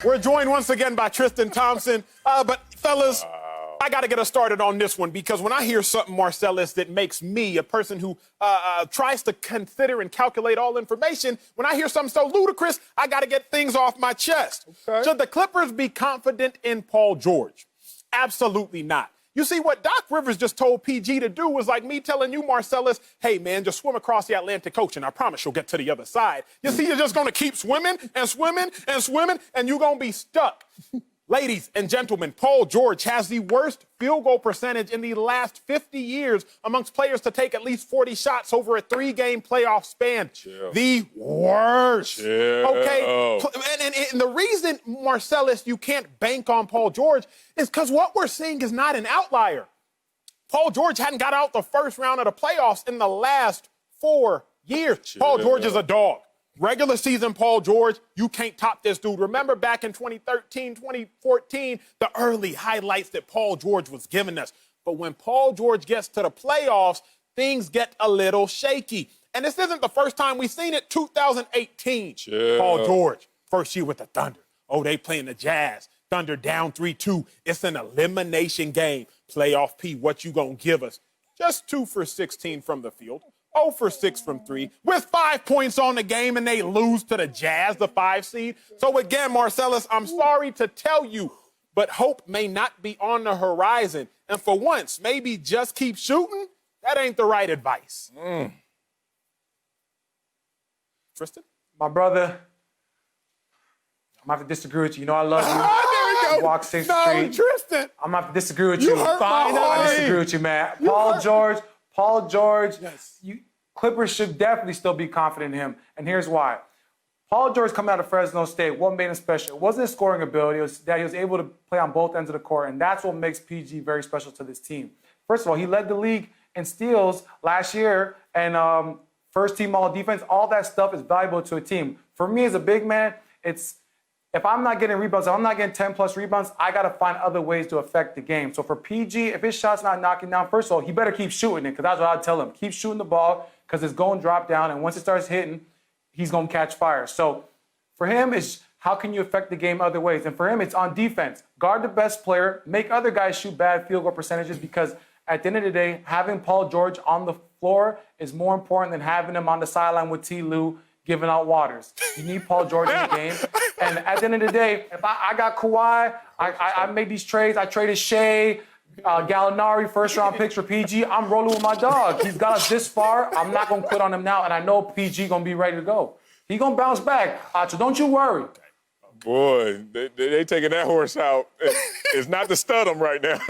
We're joined once again by Tristan Thompson. But fellas, I got to get us started on this one because when I hear something, Marcellus, that makes me, a person who tries to consider and calculate all information, when I hear something so ludicrous, I got to get things off my chest. Okay. Should the Clippers be confident in Paul George? Absolutely not. You see, what Doc Rivers just told PG to do was like me telling you, Marcellus, hey, man, just swim across the Atlantic Ocean. I promise you'll get to the other side. You see, you're just going to keep swimming and swimming and swimming, and you're going to be stuck. Ladies and gentlemen, Paul George has the worst field goal percentage in the last 50 years amongst players to take at least 40 shots over a 3-game playoff span. Chill. The worst. Chill. Okay? And the reason, Marcellus, you can't bank on Paul George is because what we're seeing is not an outlier. Paul George hadn't got out the first round of the playoffs in the last 4 years. Chill. Paul George is a dog. Regular season Paul George, you can't top this dude. Remember back in 2013, 2014, the early highlights that Paul George was giving us. But when Paul George gets to the playoffs, things get a little shaky. And this isn't the first time we've seen it. 2018, Paul George, first year with the Thunder. Oh, they playing the Jazz. Thunder down 3-2. It's an elimination game. Playoff P, what you gonna give us? Just 2 for 16 from the field. 0 for 6 from 3, with 5 points on the game, and they lose to the Jazz, the 5 seed. So again, Marcellus, I'm sorry to tell you, but hope may not be on the horizon. And for once, maybe just keep shooting. That ain't the right advice. Tristan? My brother, I'm going to have to disagree with you. You know I love you. There we go. Walk 6th Street. Tristan. I'm going to have to disagree with You you. hurt my heart. I disagree with you, man. Paul George, yes. Clippers should definitely still be confident in him, and here's why. Paul George coming out of Fresno State, what made him special? It wasn't his scoring ability, it was that he was able to play on both ends of the court, and that's what makes PG very special to this team. First of all, he led the league in steals last year, and first team all defense, all that stuff is valuable to a team. For me as a big man, if I'm not getting rebounds, if I'm not getting 10-plus rebounds, I got to find other ways to affect the game. So for PG, if his shot's not knocking down, first of all, he better keep shooting it, because that's what I'd tell him. Keep shooting the ball, because it's going to drop down, and once it starts hitting, he's going to catch fire. So for him, it's how can you affect the game other ways? And for him, it's on defense. Guard the best player, make other guys shoot bad field goal percentages, because at the end of the day, having Paul George on the floor is more important than having him on the sideline with T. Lue giving out waters. You need Paul George in the game. And at the end of the day, if I got Kawhi, I made these trades. I traded Shea, Gallinari, first-round picks for PG. I'm rolling with my dog. He's got us this far. I'm not going to quit on him now, and I know PG going to be ready to go. He's going to bounce back. So don't you worry. Boy, they taking that horse out. It's not to stud him right now.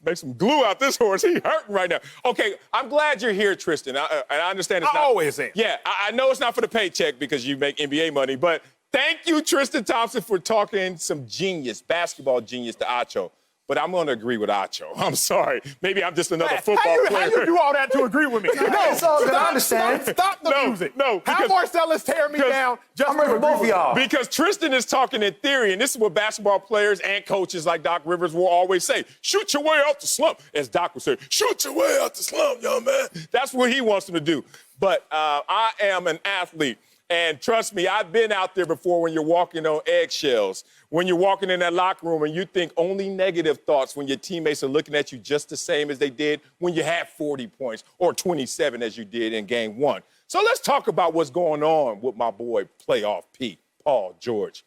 Make some glue out this horse. He hurting right now. Okay, I'm glad you're here, Tristan. I understand it's not. I always am. Yeah, I know it's not for the paycheck because you make NBA money, but thank you, Tristan Thompson, for talking some genius, basketball genius to Acho. But I'm going to agree with Acho. I'm sorry. Maybe I'm just another football player. How you do all that to agree with me? No, it's all good. I understand. Stop the music. No, how Marcellus tear me down just I'm ready for both of y'all. Because Tristan is talking in theory, and this is what basketball players and coaches like Doc Rivers will always say. Shoot your way out the slump. As Doc would say, shoot your way out the slump, young man. That's what he wants them to do. But I am an athlete. And trust me, I've been out there before when you're walking on eggshells, when you're walking in that locker room and you think only negative thoughts when your teammates are looking at you just the same as they did when you had 40 points or 27 as you did in game 1. So let's talk about what's going on with my boy playoff Pete, Paul George.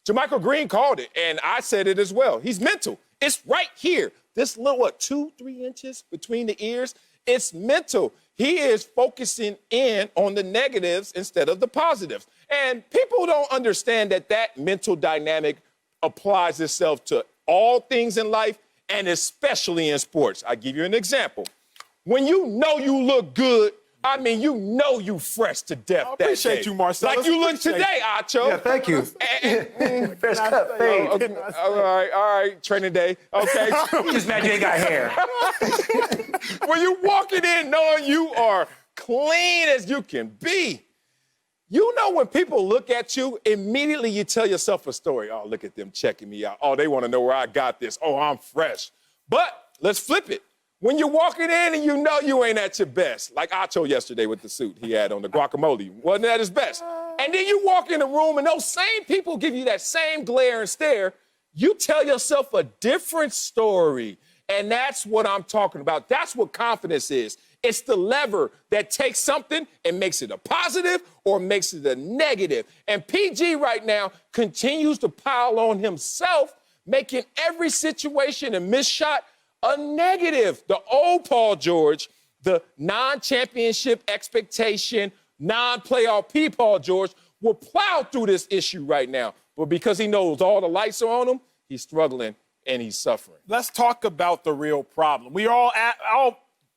JaMychal Green called it, and I said it as well. He's mental. It's right here. This little, 2-3 inches between the ears? It's mental. He is focusing in on the negatives instead of the positives. And people don't understand that mental dynamic applies itself to all things in life and especially in sports. I'll give you an example. When you know you look good, I mean, you know you fresh to death that day. I appreciate you, Marcellus. Like you look today, Acho. Yeah, thank you. Fresh cut fade. Okay. All right, training day. Okay. You just mad you ain't got hair. When you walking in knowing you are clean as you can be, you know when people look at you, immediately you tell yourself a story. Oh, look at them checking me out. Oh, they want to know where I got this. Oh, I'm fresh. But let's flip it. When you're walking in and you know you ain't at your best, like Acho yesterday with the suit he had on, the guacamole, wasn't at his best. And then you walk in the room and those same people give you that same glare and stare, you tell yourself a different story. And that's what I'm talking about. That's what confidence is. It's the lever that takes something and makes it a positive or makes it a negative. And PG right now continues to pile on himself, making every situation and missed shot a negative. The old Paul George, the non-championship expectation, non-playoff P. Paul George, will plow through this issue right now. But because he knows all the lights are on him, he's struggling and he's suffering. Let's talk about the real problem. We all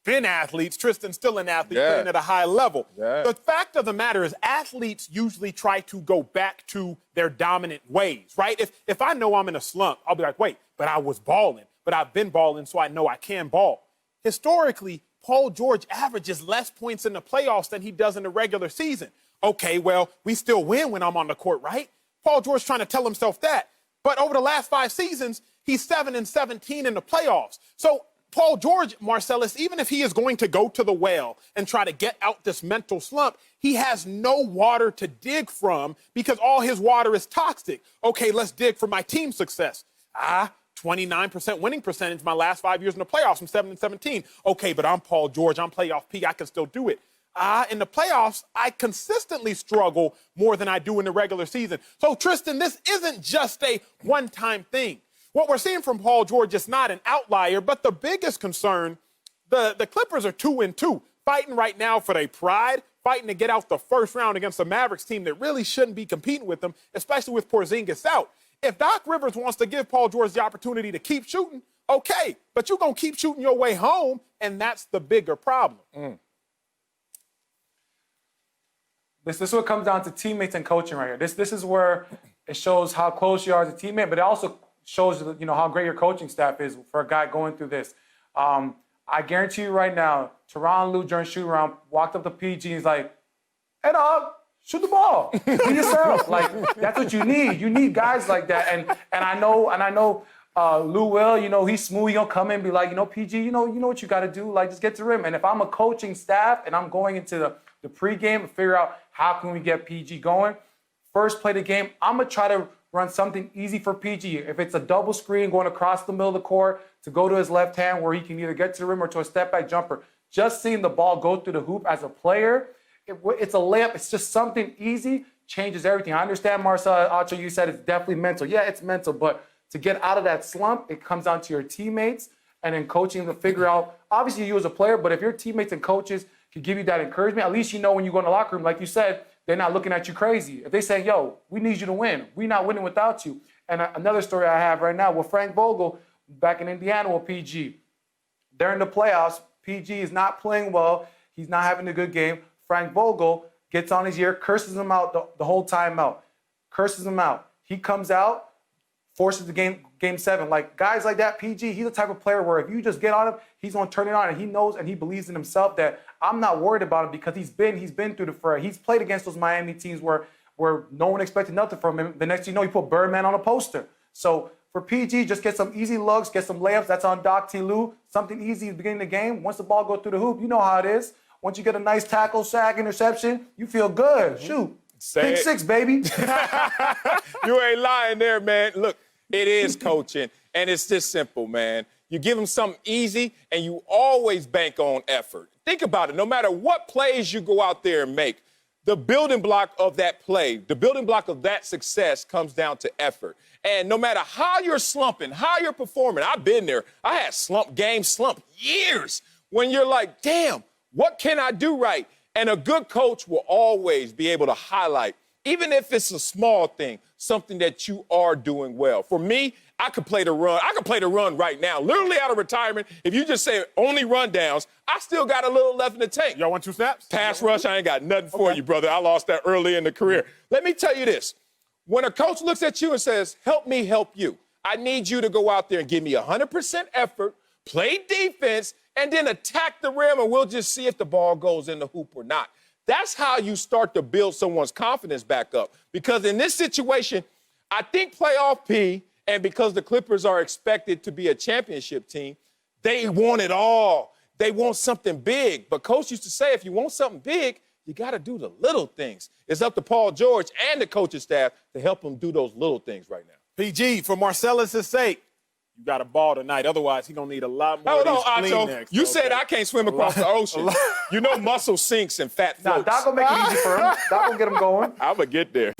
been athletes. Tristan's still an athlete playing at a high level. The fact of the matter is athletes usually try to go back to their dominant ways, right? If I know I'm in a slump, I'll be like, wait, but I was balling. But I've been balling, so I know I can ball. Historically, Paul George averages less points in the playoffs than he does in the regular season. Okay, well, we still win when I'm on the court, right? Paul George trying to tell himself that. But over the last 5 seasons, he's 7-17 in the playoffs. So Paul George, Marcellus, even if he is going to go to the well and try to get out this mental slump, he has no water to dig from because all his water is toxic. Okay, let's dig for my team success. 29% winning percentage my last 5 years in the playoffs from 7-17. Okay, but I'm Paul George. I'm playoff P. I can still do it. In the playoffs, I consistently struggle more than I do in the regular season. So, Tristan, this isn't just a one-time thing. What we're seeing from Paul George is not an outlier, but the biggest concern, the Clippers are 2-2, fighting right now for their pride, fighting to get out the first round against a Mavericks team that really shouldn't be competing with them, especially with Porzingis out. If Doc Rivers wants to give Paul George the opportunity to keep shooting, okay, but you're going to keep shooting your way home, and that's the bigger problem. This is what comes down to teammates and coaching right here. This is where it shows how close you are as a teammate, but it also shows how great your coaching staff is for a guy going through this. I guarantee you right now, Tyronn Lue during shoot around walked up to PG and he's like, "Hey dog, shoot the ball. Be yourself." Like that's what you need. You need guys like that. And I know Lou will, he's smooth. He gonna come in and be like, PG, you know what you got to do. Like just get to the rim. And if I'm a coaching staff and I'm going into the pregame to figure out how can we get PG going, first play of the game, I'm gonna try to run something easy for PG. If it's a double screen going across the middle of the court to go to his left hand where he can either get to the rim or to a step back jumper, just seeing the ball go through the hoop as a player, it's a layup. It's just something easy, changes everything. I understand, Marcellus Acho, you said it's definitely mental. Yeah, it's mental, but to get out of that slump, it comes down to your teammates and then coaching to figure out, obviously you as a player, but if your teammates and coaches can give you that encouragement, at least when you go in the locker room, like you said, they're not looking at you crazy. If they say, yo, we need you to win. We're not winning without you. And another story I have right now with Frank Vogel back in Indiana with PG. During the playoffs, PG is not playing well. He's not having a good game. Frank Vogel gets on his ear, curses him out the whole time out. Curses him out. He comes out, forces the game 7. Like guys like that, PG, he's the type of player where if you just get on him, he's gonna turn it on, and he knows and he believes in himself that I'm not worried about him because he's been through the fray. He's played against those Miami teams where no one expected nothing from him. The next thing you know, he put Birdman on a poster. So for PG, just get some easy looks, get some layups. That's on Doc T. Lue. Something easy at the beginning of the game. Once the ball goes through the hoop, you know how it is. Once you get a nice tackle, sack, interception, you feel good. Shoot. Pick 6, baby. You ain't lying there, man. Look, it is coaching, and it's this simple, man. You give them something easy, and you always bank on effort. Think about it. No matter what plays you go out there and make, the building block of that play, the building block of that success comes down to effort. And no matter how you're slumping, how you're performing, I've been there. I had slump years when you're like, damn, what can I do right? And a good coach will always be able to highlight, even if it's a small thing, something that you are doing well. For me, I could play the run. I could play the run right now, literally out of retirement. If you just say only rundowns, I still got a little left in the tank. Y'all want 2 snaps? Pass rush, I ain't got nothing for you, brother. I lost that early in the career. Let me tell you this. When a coach looks at you and says, help me help you, I need you to go out there and give me 100% effort, play defense, and then attack the rim, and we'll just see if the ball goes in the hoop or not. That's how you start to build someone's confidence back up. Because in this situation, I think playoff P, and because the Clippers are expected to be a championship team, They want it all. They want something big. But Coach used to say, if you want something big, you got to do the little things. It's up to Paul George and the coaching staff to help him do those little things right now. PG, for Marcellus' sake, you got a ball tonight. Otherwise, he's going to need a lot more Hold of on, these Acho. Kleenex. You said I can't swim across the ocean. You know muscle sinks and fat Nah, floats. Doc will make it easy for him. Doc will get him going. I'm going to get there.